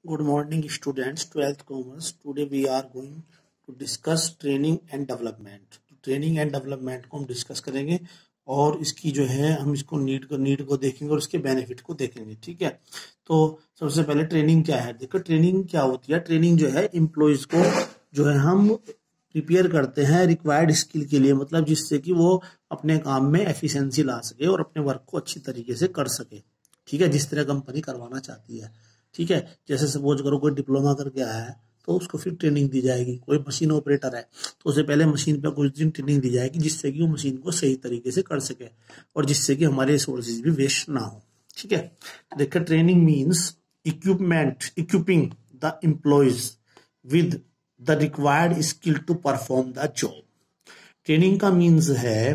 Good morning, students. 12th Commerce. Today we are going to discuss training and development. Training and development को हम discuss करेंगे और इसकी जो है हम इसको नीड को देखेंगे और इसके बेनिफिट को देखेंगे। ठीक है, तो सबसे पहले ट्रेनिंग क्या है। देखो ट्रेनिंग क्या होती है। ट्रेनिंग जो है एम्प्लॉयज को जो है हम प्रिपेयर करते हैं रिक्वायर्ड स्किल के लिए, मतलब जिससे कि वो अपने काम में एफिशिएंसी ला सके और अपने वर्क को अच्छी तरीके से कर सके। ठीक है, जिस तरह कंपनी करवाना चाहती है। ठीक है, जैसे सपोज करो कोई डिप्लोमा करके आया है तो उसको फिर ट्रेनिंग दी जाएगी। कोई मशीन ऑपरेटर है तो उसे पहले मशीन पे कुछ दिन ट्रेनिंग दी जाएगी जिससे कि वो मशीन को सही तरीके से कर सके और जिससे कि हमारे रिसोर्सेज भी वेस्ट ना हो। ठीक है, देखिए training means equipping the employees with the required skill to perform the job. Training का मीन्स है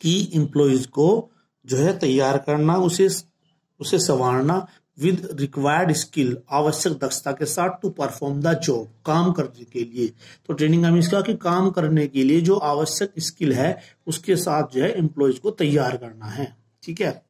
कि एम्प्लॉयज को जो है तैयार करना, उसे संवारना विद रिक्वायर्ड स्किल, आवश्यक दक्षता के साथ, टू परफॉर्म द जॉब, काम करने के लिए। तो ट्रेनिंग का मीन्स क्या कि काम करने के लिए जो आवश्यक स्किल है उसके साथ जो है एम्प्लॉयज को तैयार करना है। ठीक है,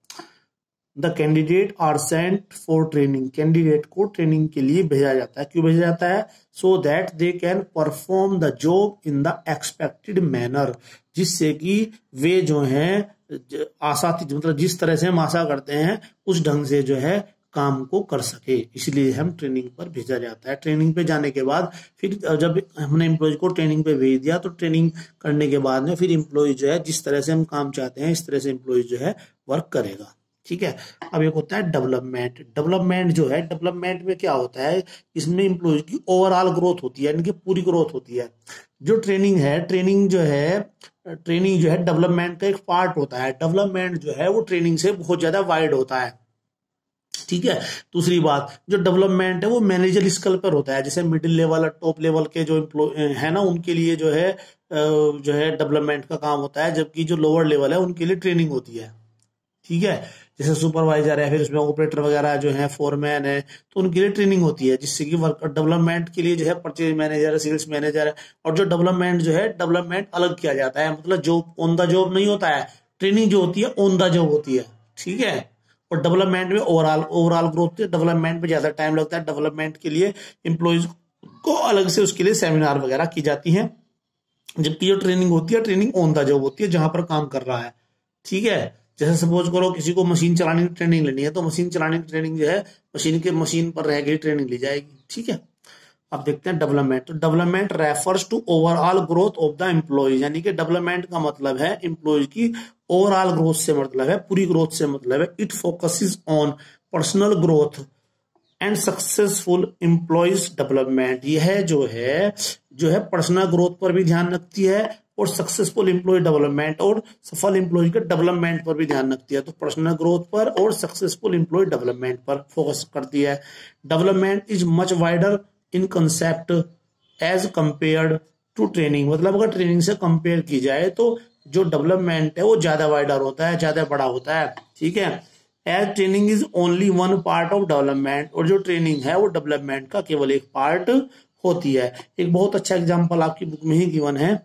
the candidate are sent for training. Candidate को ट्रेनिंग के लिए भेजा जाता है। क्यों भेजा जाता है? So that they can perform the job in the expected manner, जिससे कि वे जो है मतलब जिस तरह से हम आशा करते हैं उस ढंग से जो है काम को कर सके, इसलिए हम ट्रेनिंग पर भेजा जाता है। ट्रेनिंग पे जाने के बाद फिर जब हमने एम्प्लॉय को ट्रेनिंग पे भेज दिया तो ट्रेनिंग करने के बाद में फिर एम्प्लॉय जो है जिस तरह से हम काम चाहते हैं इस तरह से एम्प्लॉय जो है वर्क करेगा। ठीक है, अब एक होता है डेवलपमेंट। डेवलपमेंट जो है, डेवलपमेंट में क्या होता है, इसमें एम्प्लॉय की ओवरऑल ग्रोथ होती है, इनकी पूरी ग्रोथ होती है। जो ट्रेनिंग है, ट्रेनिंग जो है डेवलपमेंट का एक पार्ट होता है। डेवलपमेंट जो है वो ट्रेनिंग से बहुत ज्यादा वाइड होता है। ठीक है, दूसरी बात, जो डेवलपमेंट है वो मैनेजर स्किल पर होता है। जैसे मिडिल लेवल और टॉप लेवल के जो एम्प्लॉय है ना, उनके लिए जो है डेवलपमेंट का काम होता है, जबकि जो लोअर लेवल है उनके लिए ट्रेनिंग होती है। ठीक है, जैसे सुपरवाइजर है, फिर उसमें ऑपरेटर वगैरह जो है, फोरमैन है, तो उनके लिए ट्रेनिंग होती है, जिससे कि वर्क डेवलपमेंट के लिए जो है परचेज मैनेजर है, सेल्स मैनेजर है। और जो डेवलपमेंट जो है, डेवलपमेंट अलग किया जाता है, मतलब जॉब ऑन द जॉब नहीं होता है, ट्रेनिंग जो होती है ऑन द जॉब होती है। ठीक है, और डेवलपमेंट में ओवरऑल ग्रोथ, डेवलपमेंट में ज्यादा टाइम लगता है। डेवलपमेंट के लिए एम्प्लॉयज को अलग से उसके लिए सेमिनार वगैरह की जाती है, जबकि जो ट्रेनिंग होती है, ट्रेनिंग ऑन द जॉब होती है, जहां पर काम कर रहा है। ठीक है, जैसे सपोज करो किसी को मशीन चलाने की ट्रेनिंग लेनी है तो मशीन चलाने की ट्रेनिंग जो है मशीन पर रह गई ट्रेनिंग ली जाएगी। ठीक है, अब देखते हैं डेवलपमेंट। तो development refers to overall growth of the employee, यानी कि डेवलपमेंट का मतलब है एम्प्लॉय की ओवरऑल ग्रोथ से मतलब है, पूरी ग्रोथ से मतलब है। It focuses on personal growth and successful employees development. यह जो है पर्सनल ग्रोथ पर भी ध्यान रखती है और सक्सेसफुल एम्प्लॉय डेवलपमेंट और सफल एम्प्लॉय के डेवलपमेंट पर भी ध्यान रखती है। तो पर्सनल ग्रोथ पर और सक्सेसफुल एम्प्लॉय डेवलपमेंट पर फोकस करती है। Development is much wider in concept as compared to training, मतलब अगर ट्रेनिंग से कंपेयर की जाए तो जो डेवलपमेंट है वो ज्यादा वाइडर होता है, ज्यादा बड़ा होता है। ठीक है, as training is only one part of development, और जो ट्रेनिंग है वो डेवलपमेंट का केवल एक पार्ट होती है। एक बहुत अच्छा एग्जांपल आपकी बुक में ही गिवन है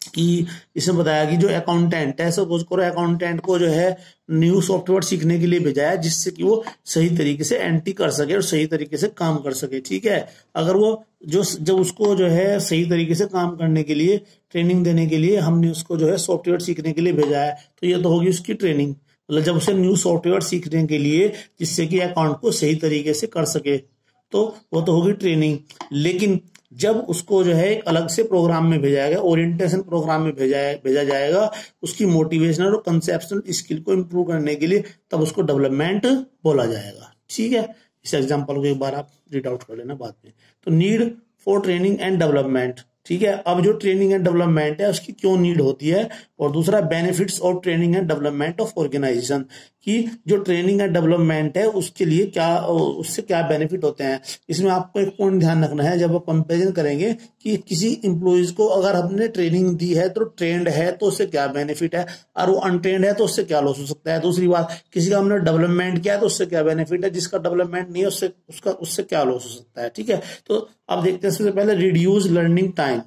कि इसमें बताया कि जो अकाउंटेंट है, सपोज करो अकाउंटेंट को जो है न्यू सॉफ्टवेयर सीखने के लिए भेजा है, जिससे कि वो सही तरीके से एंट्री कर सके और सही तरीके से काम कर सके। ठीक है, अगर वो जब उसको जो है सही तरीके से काम करने के लिए ट्रेनिंग देने के लिए हमने उसको जो है सॉफ्टवेयर सीखने के लिए भेजा है, तो ये तो होगी उसकी ट्रेनिंग। मतलब जब उसे न्यू सॉफ्टवेयर सीखने के लिए जिससे कि अकाउंट को सही तरीके से कर सके, तो वो तो होगी ट्रेनिंग। लेकिन जब उसको जो है एक अलग से प्रोग्राम में भेजा जाएगा, ओरिएंटेशन प्रोग्राम में भेजा जाएगा उसकी मोटिवेशनल और कंसेप्शनल स्किल को इंप्रूव करने के लिए, तब उसको डेवलपमेंट बोला जाएगा। ठीक है, इस एग्जांपल को एक बार आप रीड आउट कर लेना बाद में। तो need for training and development. ठीक है, अब जो ट्रेनिंग एंड डेवलपमेंट है उसकी क्यों नीड होती है, और दूसरा benefits of training and development of organisation, कि जो ट्रेनिंग एंड डेवलपमेंट है उसके लिए उससे क्या बेनिफिट होते हैं। इसमें आपको एक पॉइंट ध्यान रखना है, जब आप कंपेरिजन करेंगे कि किसी एम्प्लॉयज को अगर हमने ट्रेनिंग दी है तो ट्रेंड है तो उससे क्या बेनिफिट है, और वो अनट्रेंड है तो उससे क्या लॉस हो सकता है। दूसरी बात, किसी का हमने डेवलपमेंट किया तो उससे क्या बेनिफिट है, जिसका डेवलपमेंट नहीं है उससे क्या लॉस हो सकता है। ठीक है, तो अब देखते हैं सबसे पहले रिड्यूस लर्निंग टाइम।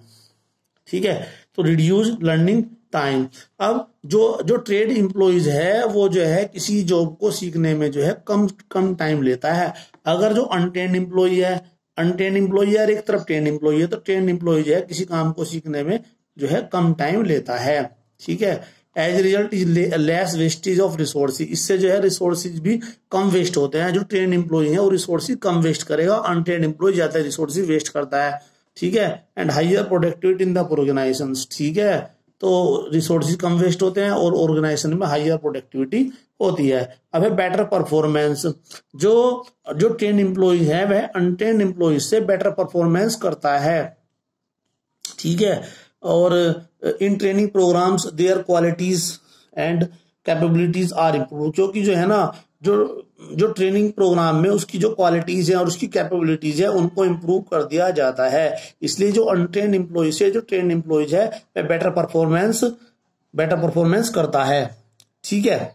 ठीक है, तो रिड्यूस लर्निंग टाइम। अब जो ट्रेड एम्प्लॉइज है वो जो है किसी जॉब को सीखने में जो है कम टाइम लेता है। अगर जो अनट्रेन्ड एम्प्लॉय है, अनट्रेन्ड एम्प्लॉय है और एक तरफ ट्रेन्ड एम्प्लॉय है, तो ट्रेन्ड एम्प्लॉय जो है किसी काम को सीखने में जो है कम टाइम लेता है। ठीक है। As result is less wastage of resources, इससे जो है रिसोर्सेज भी कम वेस्ट होते हैं। जो ट्रेन एम्प्लॉय है वो रिसोर्सेज कम वेस्ट करेगा, अनट्रेन एम्प्लॉय ज्यादा रिसोर्सेज वेस्ट करता है। ठीक है। And higher productivity in the organisation. ठीक है। तो रिसोर्सेज कम वेस्ट होते हैं और ऑर्गेनाइजेशन में हाइयर प्रोडक्टिविटी होती है। अब है बेटर परफॉर्मेंस। जो ट्रेन एम्प्लॉय है वह अनट्रेन एम्प्लॉय से बेटर परफॉर्मेंस करता है। ठीक है। और in training programs their qualities and capabilities are improve, क्योंकि जो है ना जो ट्रेनिंग प्रोग्राम में उसकी जो क्वालिटीज है और उसकी कैपेबिलिटीज है उनको इम्प्रूव कर दिया जाता है। इसलिए जो अनट्रेन एम्प्लॉइज है, जो ट्रेन एम्प्लॉइज है वह बेटर परफॉर्मेंस करता है। ठीक है।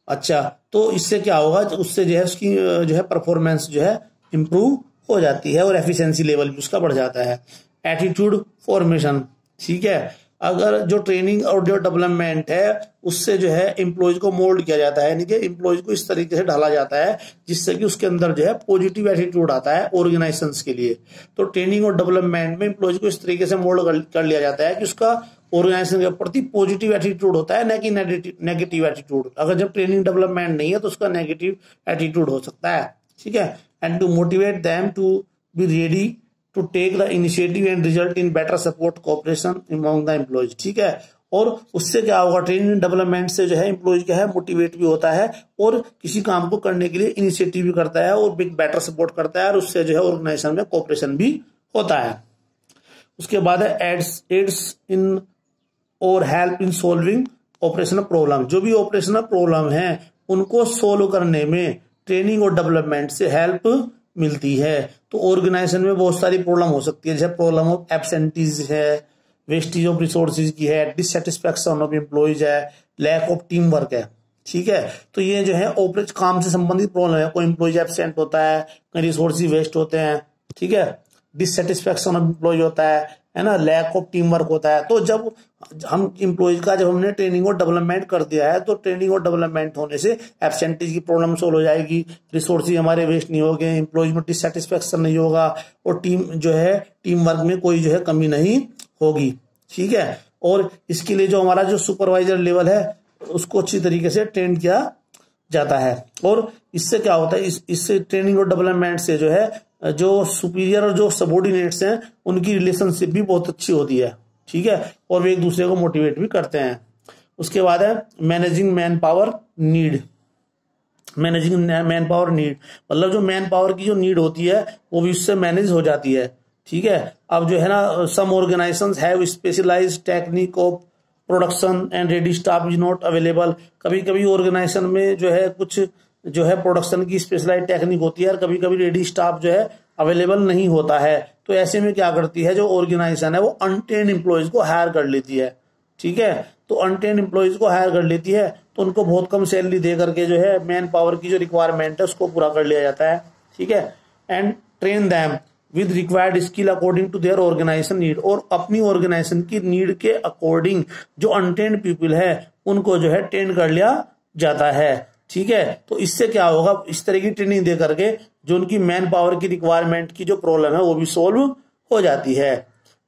अच्छा, तो इससे क्या होगा, उससे जो है उसकी जो है परफॉर्मेंस जो है इम्प्रूव हो जाती है और एफिशिएंसी लेवल भी उसका बढ़ जाता है। Attitude formation. ठीक है। अगर जो ट्रेनिंग और जो डेवलपमेंट है उससे जो है एम्प्लॉयज को मोल्ड किया जाता है, यानी कि एम्प्लॉयज को इस तरीके से ढाला जाता है जिससे कि उसके अंदर जो है पॉजिटिव एटीट्यूड आता है ऑर्गेनाइजेशंस के लिए। तो ट्रेनिंग और डेवलपमेंट में एम्प्लॉयज को इस तरीके से मोल्ड कर लिया जाता है कि उसका ऑर्गेनाइजेशन के प्रति पॉजिटिव एटीट्यूड होता है, न कि नेगेटिव एटीट्यूड। अगर जब ट्रेनिंग डेवलपमेंट नहीं है तो उसका नेगेटिव एटीट्यूड हो सकता है। ठीक है। And to motivate them to be ready to take the initiative and result in better support cooperation among the employees. ठीक है। और उससे क्या होगा, ट्रेनिंग डेवलपमेंट से जो है एम्प्लॉयज क्या है मोटिवेट भी होता है और किसी काम को करने के लिए इनिशिएटिव भी करता है और बेटर सपोर्ट करता है और उससे जो है ऑर्गेनाइजेशन में कोऑपरेशन भी होता है। उसके बाद है एड्स इन और help in solving operational problem. जो भी ऑपरेशनल प्रॉब्लम है उनको सोल्व करने में ट्रेनिंग और डेवलपमेंट से हेल्प मिलती है। तो ऑर्गेनाइजेशन में बहुत सारी प्रॉब्लम हो सकती है, जैसे प्रॉब्लम ऑफ एब्सेंटीज है, वेस्टेज ऑफ रिसोर्सेज की है, डिससेटिस्फैक्शन ऑफ एम्प्लॉइज है, लैक ऑफ टीम वर्क है। ठीक है। तो ये जो है ऑपरेट काम से संबंधित प्रॉब्लम है। कोई एम्प्लॉइज एब्सेंट होता है, कई रिसोर्सेज वेस्ट होते हैं। ठीक है। डिससेटिस्फैक्शन ऑफ एम्प्लॉय होता है ना, लैक ऑफ टीम वर्क होता है। तो जब हम एम्प्लॉयज का जब हमने ट्रेनिंग और डेवलपमेंट कर दिया है तो ट्रेनिंग और डेवलपमेंट होने से एब्सेंटीज की प्रॉब्लम सोल्व हो जाएगी, रिसोर्सेज हमारे वेस्ट नहीं होंगे, एम्प्लॉयज में डिससेटिस्फैक्शन नहीं होगा और टीम वर्क में कोई जो है कमी नहीं होगी। ठीक है। और इसके लिए जो हमारा जो सुपरवाइजर लेवल है उसको अच्छी तरीके से ट्रेन किया जाता है। और इससे क्या होता है, इससे ट्रेनिंग और डेवलपमेंट से जो है जो सुपीरियर और जो सबॉर्डिनेट्स हैं उनकी रिलेशनशिप भी बहुत अच्छी होती है। ठीक है। और वे एक दूसरे को मोटिवेट भी करते हैं। उसके बाद है मैनेजिंग मैन पावर नीड। मतलब जो मैन पावर की जो नीड होती है वो भी उससे मैनेज हो जाती है। ठीक है। अब जो है ना some organisations have specialised technique of production and ready staff is not available. कभी कभी ऑर्गेनाइजेशन में जो है कुछ जो है प्रोडक्शन की स्पेशलाइज्ड टेक्निक होती है और कभी कभी रेडी स्टाफ जो है अवेलेबल नहीं होता है। तो ऐसे में क्या करती है जो ऑर्गेनाइजेशन है वो अनट्रेन्ड एम्प्लॉयज को हायर कर लेती है। ठीक है। तो अनट्रेन्ड एम्प्लॉयज को हायर कर लेती है तो उनको बहुत कम सैलरी दे करके जो है मैन पावर की जो रिक्वायरमेंट है उसको पूरा कर लिया जाता है। ठीक है। And train them with required skill according to their organisation need. और अपनी ऑर्गेनाइजेशन की नीड के अकॉर्डिंग जो अनट्रेन्ड पीपल है उनको जो है ट्रेन कर लिया जाता है। ठीक है। तो इससे क्या होगा, इस तरह की ट्रेनिंग दे करके जो उनकी मैन पावर की रिक्वायरमेंट की जो प्रॉब्लम है वो भी सोल्व हो जाती है।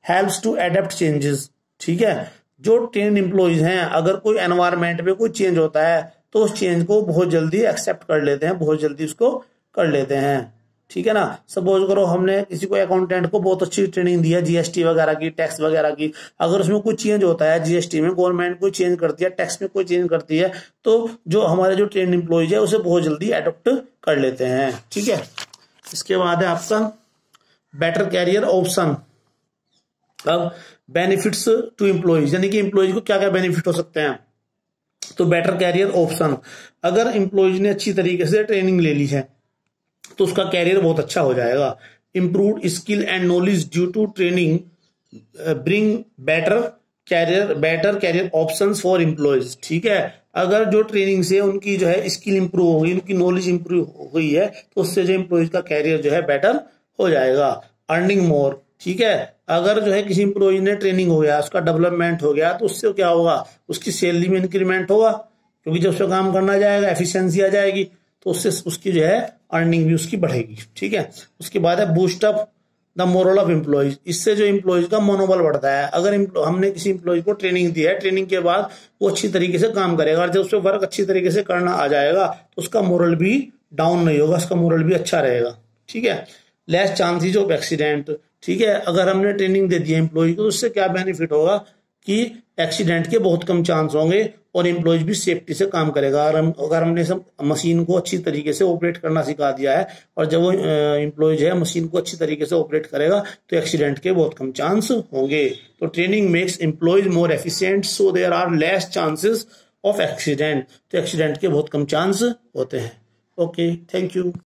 Helps to adapt changes. ठीक है। जो ट्रेन एम्प्लॉइज हैं अगर कोई एनवायरमेंट में कोई चेंज होता है तो उस चेंज को बहुत जल्दी एक्सेप्ट कर लेते हैं, बहुत जल्दी उसको कर लेते हैं। ठीक है ना। सपोज करो हमने किसी को अकाउंटेंट को बहुत अच्छी ट्रेनिंग दी है जीएसटी वगैरह की, टैक्स वगैरह की, अगर उसमें कोई चेंज होता है, जीएसटी में गवर्नमेंट कोई चेंज करती है, टैक्स में कोई चेंज करती है, तो जो हमारे जो ट्रेन एम्प्लॉइज है उसे बहुत जल्दी एडॉप्ट कर लेते हैं। ठीक है। इसके बाद है आपका बेटर कैरियर ऑप्शन। अब बेनिफिट्स टू एम्प्लॉइज, यानी कि एम्प्लॉइज को क्या क्या बेनिफिट हो सकते हैं। तो बेटर कैरियर ऑप्शन, अगर एम्प्लॉइज ने अच्छी तरीके से ट्रेनिंग ले ली है तो उसका कैरियर बहुत अच्छा हो जाएगा। Improved skill and knowledge due to training bring better career options for employees. ठीक है। अगर जो ट्रेनिंग से उनकी जो है स्किल इंप्रूव हो गई, उनकी नॉलेज इंप्रूव हो गई है तो उससे जो एम्प्लॉयज का कैरियर जो है बेटर हो जाएगा। Earning more. ठीक है। अगर जो है किसी एम्प्लॉय ने ट्रेनिंग हो गया, उसका डेवलपमेंट हो गया, तो उससे क्या होगा, उसकी सैलरी में इंक्रीमेंट होगा, क्योंकि जब उसका काम करना जाएगा एफिशिएंसी आ जाएगी, तो उससे उसकी जो है अर्निंग भी उसकी बढ़ेगी। ठीक है। उसके बाद है boost up the moral of employees. इससे जो एम्प्लॉयज का मनोबल बढ़ता है। अगर हमने किसी एम्प्लॉय को ट्रेनिंग दी है, ट्रेनिंग के बाद वो अच्छी तरीके से काम करेगा, और जब उसको वर्क अच्छी तरीके से करना आ जाएगा तो उसका मोरल भी डाउन नहीं होगा, उसका मोरल भी अच्छा रहेगा। ठीक है। Less chances of accident. ठीक है। अगर हमने ट्रेनिंग दे दी है एम्प्लॉय को, तो उससे क्या बेनिफिट होगा कि एक्सीडेंट के बहुत कम चांस होंगे और एम्प्लॉयज भी सेफ्टी से काम करेगा। अगर हमने सब मशीन को अच्छी तरीके से ऑपरेट करना सिखा दिया है, और जब वो एम्प्लॉयज है मशीन को अच्छी तरीके से ऑपरेट करेगा, तो एक्सीडेंट के बहुत कम चांस होंगे। तो training makes employees more efficient, so there are less chances of accident. तो एक्सीडेंट के बहुत कम चांस होते हैं। Okay, thank you.